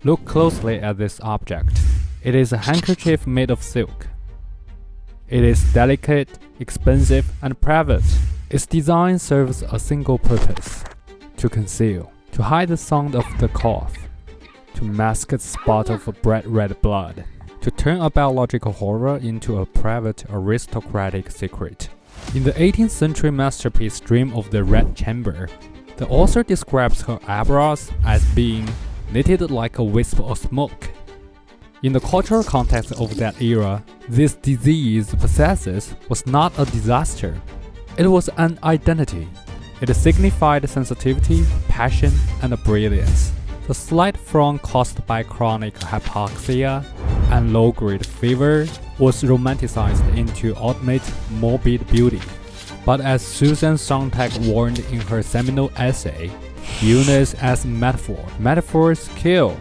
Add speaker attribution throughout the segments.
Speaker 1: Look closely at this object. It is a handkerchief made of silk. It is delicate, expensive, and private. Its design serves a single purpose: to conceal, to hide the sound of the cough, to mask a spot of bright red blood, to turn a biological horror into a private aristocratic secret. In the 18th century masterpiece Dream of the Red Chamber, the author describes her eyebrows as being knitted like a wisp of smoke. In the cultural context of that era, this disease possesses was not a disaster. It was an identity. It signified sensitivity, passion, and brilliance. The slight frown caused by chronic hypoxia and low-grade fever was romanticized into ultimate morbid beauty. But as Susan Sontag warned in her seminal essay, illness as metaphor, metaphors kill.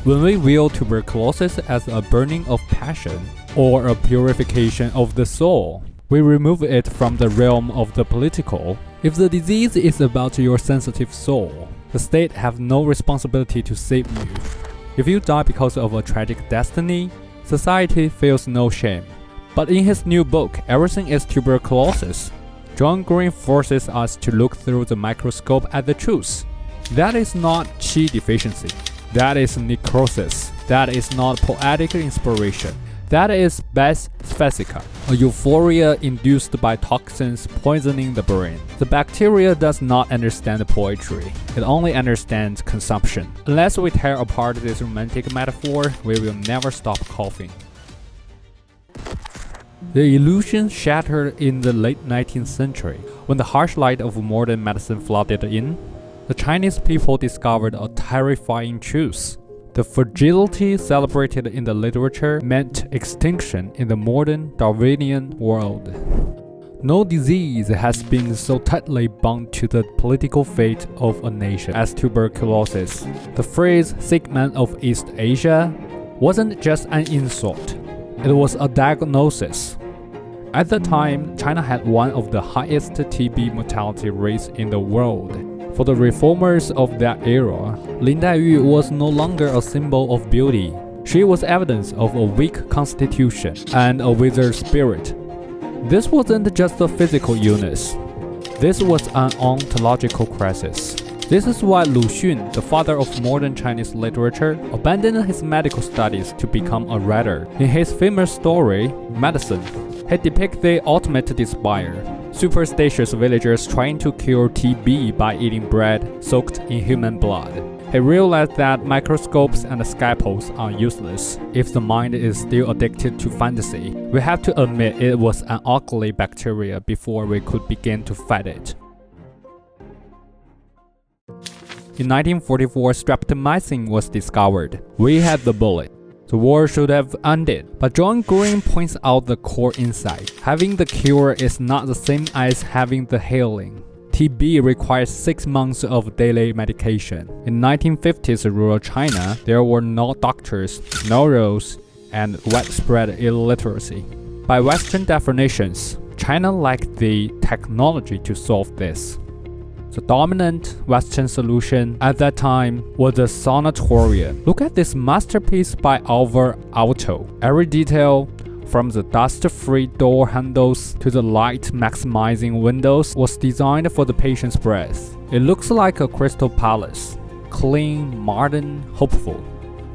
Speaker 1: When we view tuberculosis as a burning of passion or a purification of the soul, we remove it from the realm of the political. If the disease is about your sensitive soul, the state has no responsibility to save you. If you die because of a tragic destiny, society feels no shame. But in his new book, Everything is Tuberculosis, John Green forces us to look through the microscope at the truth. That is not Qi deficiency. That is necrosis. That is not poetic inspiration. That is Beth Spesica, a euphoria induced by toxins poisoning the brain. The bacteria does not understand poetry. It only understands consumption. Unless we tear apart this romantic metaphor, we will never stop coughing. The illusion shattered in the late 19th century, when the harsh light of modern medicine flooded in. The Chinese people discovered a terrifying truth. The fragility celebrated in the literature meant extinction in the modern Darwinian world. No disease has been so tightly bound to the political fate of a nation as tuberculosis. The phrase "sick man of East Asia" wasn't just an insult, it was a diagnosis. At the time, China had one of the highest TB mortality rates in the world. For the reformers of that era, Lin Daiyu was no longer a symbol of beauty. She was evidence of a weak constitution and a withered spirit. This wasn't just a physical illness. This was an ontological crisis. This is why Lu Xun, the father of modern Chinese literature, abandoned his medical studies to become a writer. In his famous story, Medicine, he depicts the ultimate despair. Superstitious villagers trying to cure TB by eating bread soaked in human blood. He realized that microscopes and scalpels are useless. If the mind is still addicted to fantasy, we have to admit it was an ugly bacteria before we could begin to fight it. In 1944, streptomycin was discovered. We had the bullet. The war should have ended, but John Green points out the core insight. Having the cure is not the same as having the healing. TB requires 6 months of daily medication. In 1950s rural China, there were no doctors, no roads, and widespread illiteracy. By Western definitions, China lacked the technology to solve this. The dominant Western solution at that time was a sanatorium. Look at this masterpiece by Alvar Aalto. Every detail, from the dust-free door handles to the light-maximizing windows, was designed for the patient's breath. It looks like a crystal palace, clean, modern, hopeful.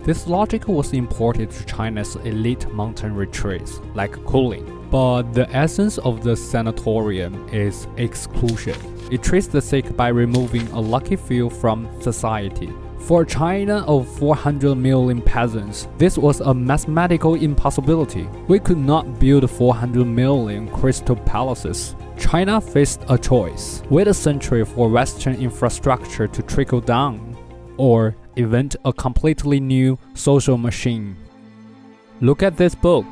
Speaker 1: This logic was imported to China's elite mountain retreats, like cooling. But the essence of the sanatorium is exclusion. It treats the sick by removing a lucky few from society. For China of 400 million peasants, this was a mathematical impossibility. We could not build 400 million crystal palaces. China faced a choice: wait a century for Western infrastructure to trickle down, or invent a completely new social machine. Look at this book.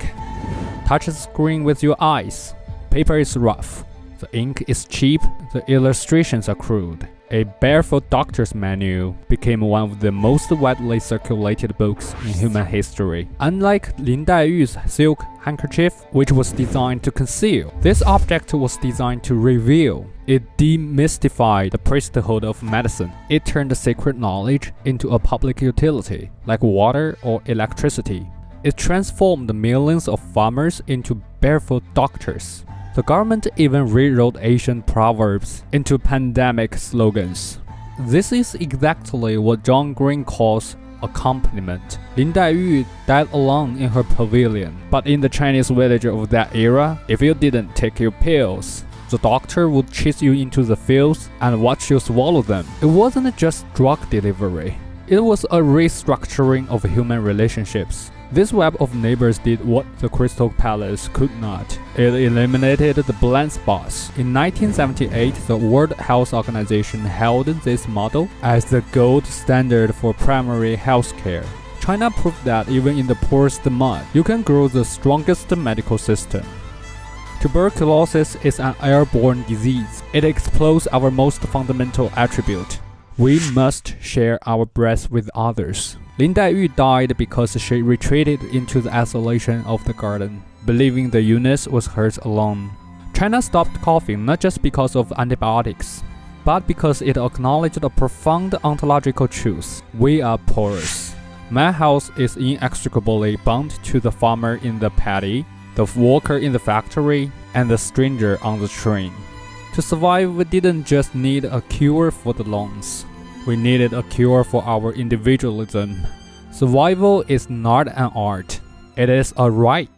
Speaker 1: Touch the screen with your eyes. Paper is rough. The ink is cheap. The illustrations are crude. A Barefoot Doctors manual became one of the most widely circulated books in human history. Unlike Lin Daiyu's silk handkerchief, which was designed to conceal, this object was designed to reveal. It demystified the priesthood of medicine. It turned sacred knowledge into a public utility, like water or electricity. It transformed millions of farmers into barefoot doctors. The government even rewrote ancient proverbs into pandemic slogans. This is exactly what John Green calls accompaniment. Lin Daiyu died alone in her pavilion, but in the Chinese village of that era, if you didn't take your pills, the doctor would chase you into the fields and watch you swallow them. It wasn't just drug delivery. It was a restructuring of human relationships. This web of neighbors did what the Crystal Palace could not. It eliminated the blind spots. In 1978, the World Health Organization held this model as the gold standard for primary health care. China proved that even in the poorest mud, you can grow the strongest medical system. Tuberculosis is an airborne disease. It explodes our most fundamental attribute. We must share our breath with others. Lin Daiyu died because she retreated into the isolation of the garden, believing the illness was hers alone. China stopped coughing not just because of antibiotics, but because it acknowledged a profound ontological truth. We are porous. My health is inextricably bound to the farmer in the paddy, the worker in the factory, and the stranger on the train. To survive, we didn't just need a cure for the lungs. We needed a cure for our individualism. Survival is not an art. It is a right.